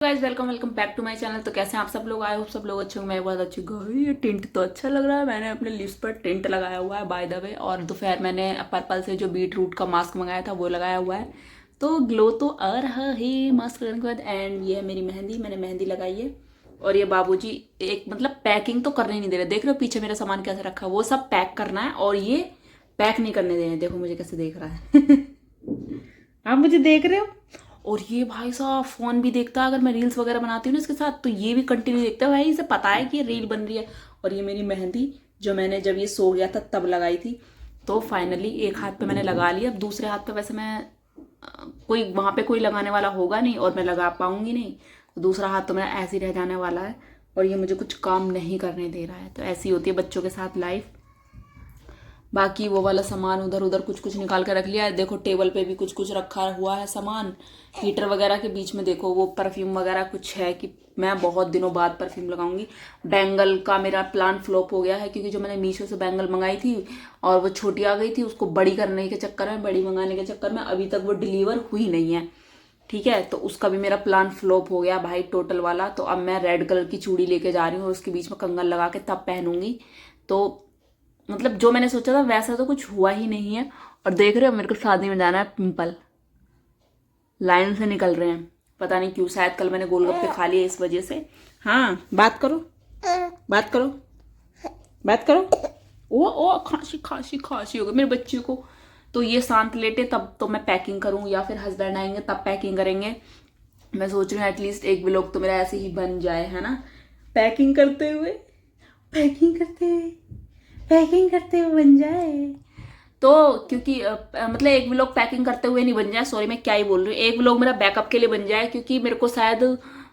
Guys welcome back to my channel. तो कैसे हैं आप सब लोग? आए हो सब लोग अच्छे होंगे। मैं बहुत अच्छी गई। ये टिंट तो अच्छा लग रहा है। मैंने अपने लिप्स पर टिंट लगाया हुआ है बाय द वे। और दोपहर मैंने पर्पल से जो बीट रूट का मास्क मंगाया था वो लगाया हुआ है। तो ग्लो तो आ रहा है मास्क लगाने के बाद। एंड ये है मेरी मेहंदी, मैंने मेहंदी लगाई है। और ये बाबूजी एक मतलब पैकिंग तो करने नहीं दे रहे। देख रहे हो पीछे मेरा सामान कैसे रखा है? वो सब पैक करना है और ये पैक नहीं करने दे रहे हैं। देखो मुझे कैसे देख रहा है। आप मुझे देख रहे हो? और ये भाई साहब फोन भी देखता है। अगर मैं रील्स वगैरह बनाती हूँ ना इसके साथ तो ये भी कंटिन्यू देखता है। भाई इसे पता है कि ये रील बन रही है। और ये मेरी मेहंदी जो मैंने जब ये सो गया था तब लगाई थी। तो फाइनली एक हाथ पे मैंने लगा लिया। अब दूसरे हाथ पे वैसे मैं कोई वहां पे कोई लगाने वाला होगा नहीं और मैं लगा पाऊंगी नहीं। तो दूसरा हाथ तो मेरा ऐसे ही रह जाने वाला है। और ये मुझे कुछ काम नहीं करने दे रहा है। तो ऐसी होती है बच्चों के साथ लाइफ। बाकी वो वाला सामान उधर उधर कुछ कुछ निकाल के रख लिया है। देखो टेबल पे भी कुछ कुछ रखा हुआ है सामान। हीटर वगैरह के बीच में देखो वो परफ्यूम वगैरह कुछ है कि मैं बहुत दिनों बाद परफ्यूम लगाऊंगी। बैंगल का मेरा प्लान फ्लॉप हो गया है क्योंकि जो मैंने मीशो से बैंगल मंगाई थी और वो छोटी आ गई थी। उसको बड़ी करने के चक्कर में, बड़ी मंगाने के चक्कर में अभी तक वो डिलीवर हुई नहीं है। ठीक है, तो उसका भी मेरा प्लान फ्लॉप हो गया भाई टोटल वाला। तो अब मैं रेड कलर की चूड़ी लेके जा रही हूँ और उसके बीच में कंगन लगा के तब पहनूंगी। तो मतलब जो मैंने सोचा था वैसा तो कुछ हुआ ही नहीं है। और देख रहे हो मेरे को शादी में जाना है। पिंपल लाइन से निकल रहे हैं, पता नहीं क्यों। शायद कल मैंने गोलगप्पे खा लिए इस वजह से। हाँ बात करो, बात करो, बात करो। ओ खांसी खांसी खांसी हो गई मेरे बच्चे को। तो ये शांत लेटे तब तो मैं पैकिंग करूँ या फिर हस्बैंड आएंगे तब पैकिंग करेंगे। मैं सोच रही हूँ एटलीस्ट एक व्लॉग तो मेरा ऐसे ही बन जाए, है ना? पैकिंग करते हुए, पैकिंग करते हुए, पैकिंग करते हुए बन जाए। तो क्योंकि मतलब एक व्लॉग पैकिंग करते हुए नहीं बन जाए। सॉरी मैं क्या ही बोल रही हूँ। एक व्लॉग मेरा बैकअप के लिए बन जाए क्योंकि मेरे को शायद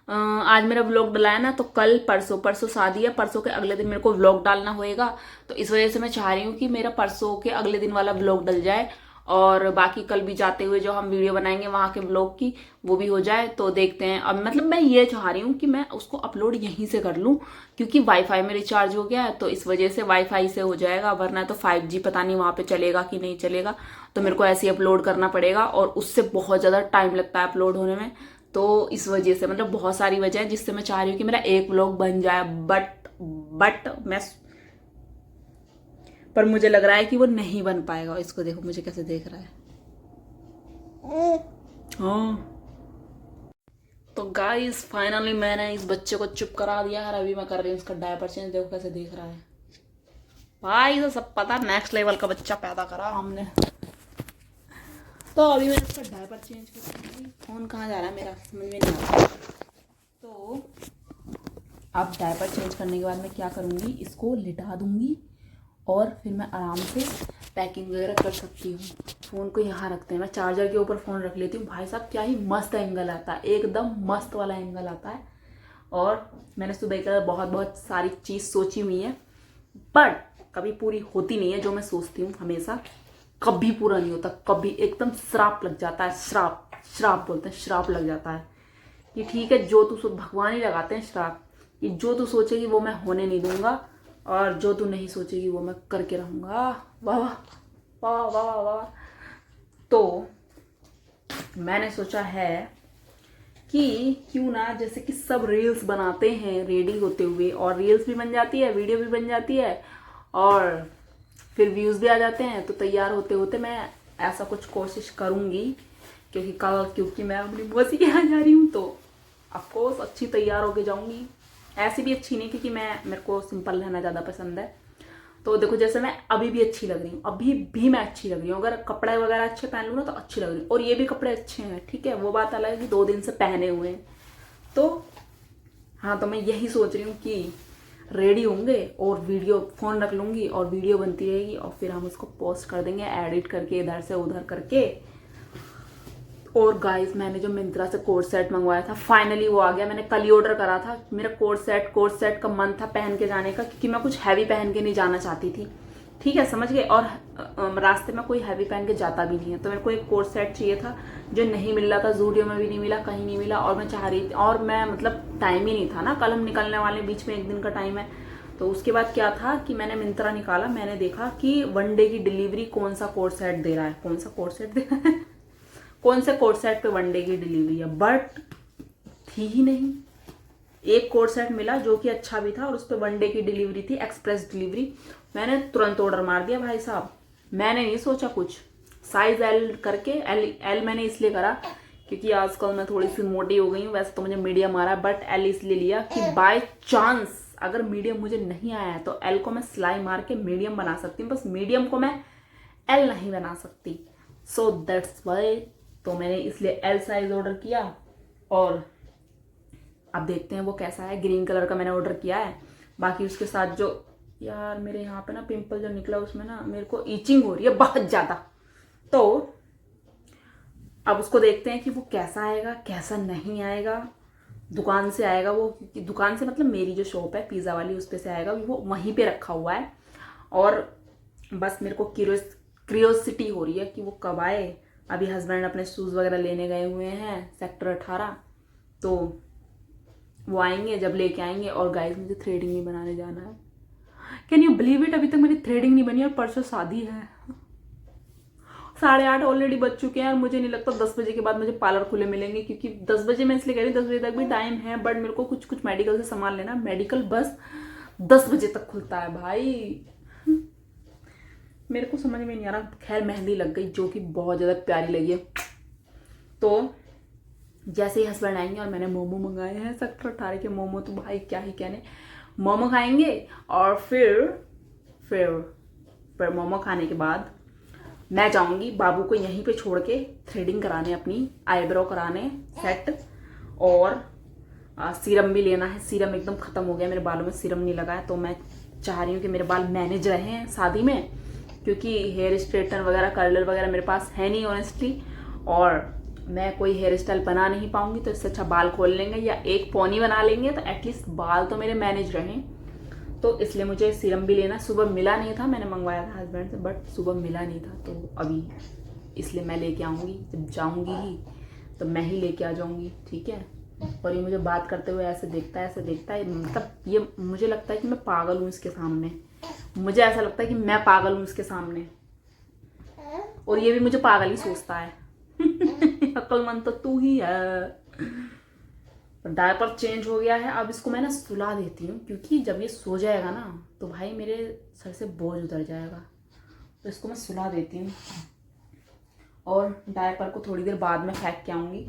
आज मेरा व्लॉग डला है ना, तो कल परसों परसों शादी है, परसों के अगले दिन मेरे को व्लॉग डालना होएगा। तो इस वजह से मैं चाह रही हूँ कि मेरा परसों के अगले दिन वाला व्लॉग डल जाए। और बाकी कल भी जाते हुए जो हम वीडियो बनाएंगे वहां के व्लॉग की वो भी हो जाए। तो देखते हैं। अब मतलब मैं ये चाह रही हूँ कि मैं उसको अपलोड यहीं से कर लूँ क्योंकि वाईफाई में रिचार्ज हो गया है। तो इस वजह से वाईफाई से हो जाएगा, वरना तो 5G पता नहीं वहां पे चलेगा कि नहीं चलेगा। तो मेरे को ऐसे ही अपलोड करना पड़ेगा और उससे बहुत ज्यादा टाइम लगता है अपलोड होने में। तो इस वजह से मतलब बहुत सारी वजह है जिससे मैं चाह रही हूँ कि मेरा एक व्लॉग बन जाए। बट मैं पर मुझे लग रहा है कि वो नहीं बन पाएगा। इसको देखो मुझे कैसे देख रहा है। हाँ। तो गाइस फाइनली मैंने इस बच्चे को चुप करा दिया है। अभी मैं कर रही हूँ इसका डायपर चेंज। देखो कैसे देख रहा है भाई। तो सब पता नेक्स्ट लेवल का बच्चा पैदा करा हमने। तो अभी मैं इसका डायपर चेंज करूँगी। फोन कहाँ जा रहा है मेरा समझ में नहीं आ रहा। तो अब डायपर चेंज करने के बाद मैं क्या करूँगी, इसको लिटा दूंगी और फिर मैं आराम से पैकिंग वगैरह कर सकती हूँ। फ़ोन को यहाँ रखते हैं, मैं चार्जर के ऊपर फ़ोन रख लेती हूँ। भाई साहब क्या ही मस्त एंगल आता है, एकदम मस्त वाला एंगल आता है। और मैंने सुबह का बहुत बहुत सारी चीज़ सोची हुई है बट कभी पूरी होती नहीं है। जो मैं सोचती हूँ हमेशा कभी पूरा नहीं होता। कभी एकदम श्राप लग जाता है। श्राप, श्राप बोलते हैं, श्राप लग जाता है कि ठीक है जो तू भगवान ही लगाते हैं श्राप कि जो तू सोचेगी वो मैं होने नहीं दूंगा और जो तू नहीं सोचेगी वो मैं करके रहूंगा। वाह वाह वाह वाह वाह। तो मैंने सोचा है कि क्यों ना जैसे कि सब रील्स बनाते हैं रेडी होते हुए, और रील्स भी बन जाती है, वीडियो भी बन जाती है और फिर व्यूज भी आ जाते हैं। तो तैयार होते होते मैं ऐसा कुछ कोशिश करूंगी क्योंकि मैं अपनी मौसी के यहाँ जा रही हूँ। तो अफकोर्स अच्छी तैयार होके जाऊंगी। ऐसी भी अच्छी नहीं क्योंकि मेरे को सिंपल रहना ज़्यादा पसंद है। तो देखो जैसे मैं अभी भी अच्छी लग रही हूँ, अभी भी मैं अच्छी लग रही हूँ। अगर कपड़े वगैरह अच्छे पहन लूँ ना तो अच्छी लग रही हूँ। और ये भी कपड़े अच्छे हैं, ठीक है, वो बात अलग है कि 2 दिन से पहने हुए हैं। तो हाँ, तो मैं यही सोच रही हूँ कि रेडी होंगे और वीडियो फोन रख लूंगी और वीडियो बनती रहेगी और फिर हम उसको पोस्ट कर देंगे एडिट करके इधर से उधर करके। और गाइस मैंने जो मिंत्रा से कोट सेट मंगवाया था फाइनली वो आ गया। मैंने कल ही ऑर्डर करा था। मेरा कोट सेट का मन था पहन के जाने का क्योंकि मैं कुछ हैवी पहन के नहीं जाना चाहती थी। ठीक है, समझ गए। और रास्ते में कोई हैवी पहन के जाता भी नहीं है। तो मेरे को एक कोट सेट चाहिए था जो नहीं मिल रहा था। जूडियो में भी नहीं मिला, कहीं नहीं मिला। और मैं चाह रही थी, और मैं मतलब टाइम ही नहीं था ना, कल हम निकलने वाले, बीच में एक दिन का टाइम है। तो उसके बाद क्या था कि मैंने मिंत्रा निकाला, मैंने देखा कि 1 डे की डिलीवरी कौन सा कोट सेट दे रहा है, कौन सा कोट सेट दे रहा है, कौन से कोट सेट पे 1 डे की डिलीवरी है। बट थी ही नहीं। एक कोट सेट मिला जो कि अच्छा भी था और उस पर 1 डे की डिलीवरी थी, एक्सप्रेस डिलीवरी। मैंने तुरंत ऑर्डर मार दिया भाई साहब, मैंने नहीं सोचा कुछ। साइज एल करके, एल मैंने इसलिए करा क्योंकि आजकल मैं थोड़ी सी मोटी हो गई हूँ। वैसे तो मुझे मीडियम आ रहा है, बट एल इसलिए लिया कि बाय चांस अगर मीडियम मुझे नहीं आया है तो एल को मैं सिलाई मार के मीडियम बना सकती हूँ, बस मीडियम को मैं एल नहीं बना सकती। सो दैट्स वाई तो मैंने इसलिए एल साइज ऑर्डर किया। और अब देखते हैं वो कैसा है। ग्रीन कलर का मैंने ऑर्डर किया है। बाकी उसके साथ जो यार मेरे यहाँ पे ना पिंपल जो निकला उसमें ना मेरे को ईचिंग हो रही है बहुत ज़्यादा। तो अब उसको देखते हैं कि वो कैसा आएगा कैसा नहीं आएगा। दुकान से आएगा वो, क्योंकि दुकान से मतलब मेरी जो शॉप है पिज़्ज़ा वाली उस पे से आएगा, वो वहीं पे रखा हुआ है। और बस मेरे को क्यूरियोसिटी हो रही है कि वो कब आए। अभी हस्बैंड अपने शूज़ वगैरह लेने गए हुए हैं सेक्टर 18, तो वो आएंगे जब लेके आएंगे। और गाइस मुझे थ्रेडिंग भी बनाने जाना है। कैन यू बिलीव इट, अभी तक मेरी थ्रेडिंग नहीं बनी और परसों शादी है। 8:30 ऑलरेडी बज चुके हैं और मुझे नहीं लगता 10 बजे के बाद मुझे पार्लर खुले मिलेंगे, क्योंकि 10 बजे मैं इसलिए कह रही हूँ 10 बजे तक भी टाइम है, बट मेरे को कुछ मेडिकल से सामान लेना। मेडिकल बस 10 बजे तक खुलता है भाई। मेरे को समझ में नहीं आ रहा। खैर मेहंदी लग गई जो कि बहुत ज़्यादा प्यारी लगी है। तो जैसे ही हस्बैंड आएंगे, और मैंने मोमो मंगाए हैं सेक्टर 18 के मोमो, तो भाई क्या ही कहने। मोमो खाएंगे और फिर मोमो खाने के बाद मैं जाऊंगी बाबू को यहीं पे छोड़ के थ्रेडिंग कराने, अपनी आईब्रो कराने सेट। और सीरम भी लेना है। सीरम एकदम ख़त्म हो गया, मेरे बालों में सीरम नहीं लगा है। तो मैं चाह रही हूँ कि मेरे बाल मैनेज रहे शादी में, क्योंकि हेयर स्ट्रेटनर वगैरह कर्लर वगैरह मेरे पास है नहीं ऑनेस्टली, और मैं कोई हेयर स्टाइल बना नहीं पाऊंगी। तो इससे अच्छा बाल खोल लेंगे या एक पोनी बना लेंगे, तो एटलीस्ट बाल तो मेरे मैनेज रहें। तो इसलिए मुझे सीरम भी लेना। सुबह मिला नहीं था, मैंने मंगवाया था हस्बैंड से, बट सुबह मिला नहीं था। तो अभी इसलिए मैं लेके आऊँगी, जब जाऊँगी ही तो मैं ही लेके आ जाऊँगी, ठीक है। और ये मुझे बात करते हुए ऐसे देखता है, मतलब ये मुझे लगता है कि मैं पागल हूँ इसके सामने। मुझे ऐसा लगता है कि मैं पागल हूँ इसके सामने, और ये भी मुझे पागल ही सोचता है। अक्लमंद तो तू ही है। डायपर चेंज हो गया है। अब इसको मैं ना सुला देती हूँ, क्योंकि जब ये सो जाएगा ना तो भाई मेरे सर से बोझ उतर जाएगा। तो इसको मैं सुला देती हूँ और डायपर को थोड़ी देर बाद में फेंक के आऊँगी।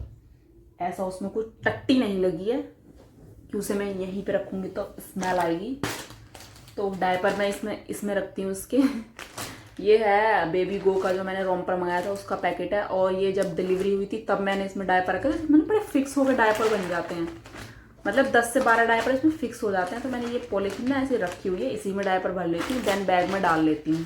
ऐसा उसमें कुछ टट्टी नहीं लगी है कि उसे मैं यहीं पे रखूँगी तो स्मेल आएगी। तो डायपर मैं इसमें रखती हूँ उसके। ये है बेबी गो का जो मैंने रोम्पर मंगाया था उसका पैकेट है। और ये जब डिलीवरी हुई थी तब मैंने इसमें डायपर रखा था। मैंने बड़े फिक्स हो गए डायपर बन जाते हैं, मतलब 10 से 12 डायपर इसमें फिक्स हो जाते हैं। तो मैंने ये पॉलीथीन ना ऐसे रखी हुई है, इसी में डायपर भर लेती हूँ, देन बैग में डाल लेती हूँ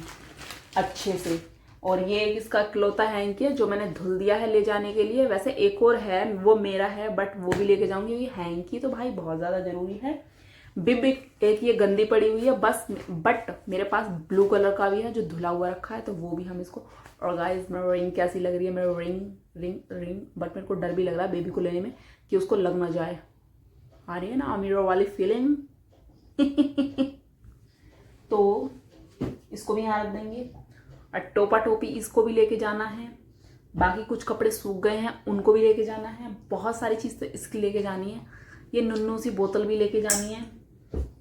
अच्छे से। और ये इसका इकलौता हैंकी है जो मैंने धुल दिया है ले जाने के लिए। वैसे एक और है वो मेरा है, बट वो भी लेके जाऊँगी, क्योंकि हैंकी तो भाई बहुत ज़्यादा ज़रूरी है। बिब एक ये गंदी पड़ी हुई है बस, बट मेरे पास ब्लू कलर का भी है जो धुला हुआ रखा है, तो वो भी हम इसको। और गाइस मेरी रिंग कैसी लग रही है, मेरी रिंग बट मेरे को डर भी लग रहा है बेबी को लेने में कि उसको लग ना जाए। आ रही है ना अमीरों वाली फीलिंग। तो इसको भी यहाँ रख देंगे। और टोपा टोपी इसको भी लेके जाना है। बाकी कुछ कपड़े सूख गए हैं उनको भी लेके जाना है। बहुत सारी चीज़ तो इसकी लेके जानी है। ये नुन्नू सी बोतल भी लेके जानी है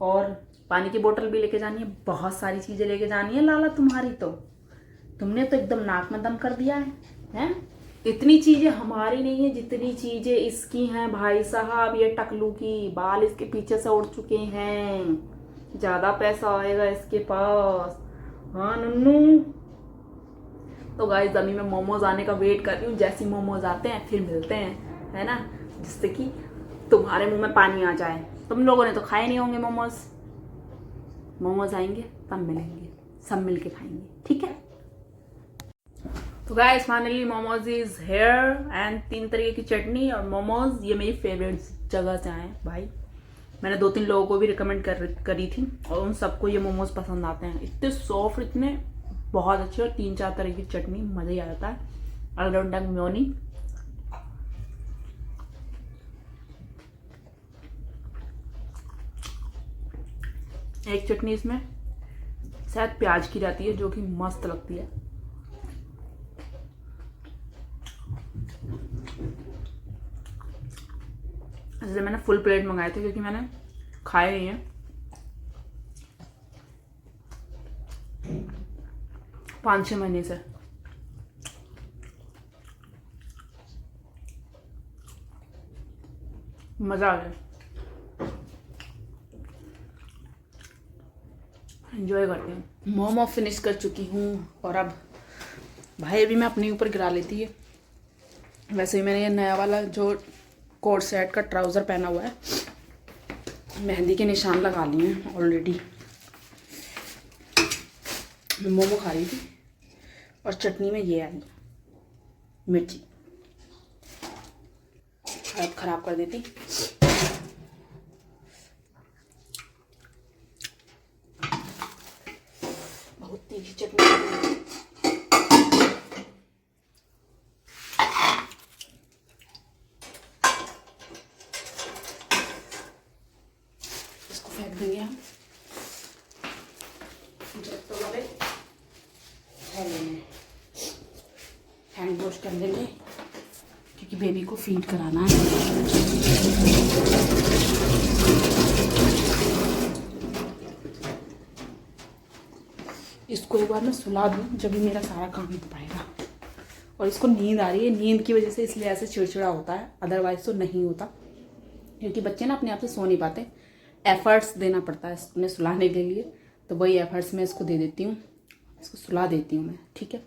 और पानी की बोतल भी लेके जानी है। बहुत सारी चीज़ें लेके जानी है लाला तुम्हारी। तो तुमने तो एकदम नाक में दम कर दिया है? इतनी चीज़ें हमारी नहीं है जितनी चीज़ें इसकी हैं भाई साहब। ये टकलू की बाल इसके पीछे से उड़ चुके हैं, ज़्यादा पैसा आएगा इसके पास। हाँ नुन्नू। तो गाइस अभी मैं मोमोज आने का वेट कर रही हूँ। जैसे ही मोमोज आते हैं फिर मिलते हैं, है ना, जिससे कि तुम्हारे मुंह में पानी आ जाए। तुम लोगों ने तो खाए नहीं होंगे मोमोज। मोमोज आएंगे तब मिलेंगे, सब मिल के खाएंगे, ठीक है। तो guys finally momos is here and 3 तरीके की चटनी और मोमोज। ये मेरी फेवरेट जगह से आए भाई। मैंने 2-3 लोगों को भी रिकमेंड करी थी और उन सबको ये मोमोज पसंद आते हैं। इतने सॉफ्ट, इतने बहुत अच्छे, और 3-4 तरह की चटनी, मज़ा ही आ जाता है। I don't like mayonnaise. एक चटनी इसमें शायद प्याज की रहती है जो कि मस्त लगती है। जैसे मैंने फुल प्लेट मंगाए थे क्योंकि मैंने खाए नहीं है 5-6 महीने से। मज़ा आ गया, एंजॉय करते हैं। मोमो फिनिश कर चुकी हूँ और अब भाई भी मैं अपने ऊपर गिरा लेती है। वैसे ही मैंने ये नया वाला जो कोट सेट का ट्राउज़र पहना हुआ है, मेहंदी के निशान लगा लिए हैं ऑलरेडी। मैं मोमो खा रही थी और चटनी में ये आई मिर्ची, हालत ख़राब कर देती। बहुत तीखी चटनी। इसको फेंक देंगे हम जब तो वाले हैंड वॉश कर लेंगे क्योंकि बेबी को फीड कराना है। इसको एक बार मैं सुला दूँ जब भी मेरा सारा काम हो पाएगा। और इसको नींद आ रही है, नींद की वजह से इसलिए ऐसे चिड़चिड़ा होता है, अदरवाइज तो नहीं होता। क्योंकि बच्चे ना अपने आप से सो नहीं पाते, एफर्ट्स देना पड़ता है उन्हें सुलाने के लिए। तो वही एफर्ट्स मैं इसको दे देती हूँ, इसको सुला देती हूँ मैं, ठीक है।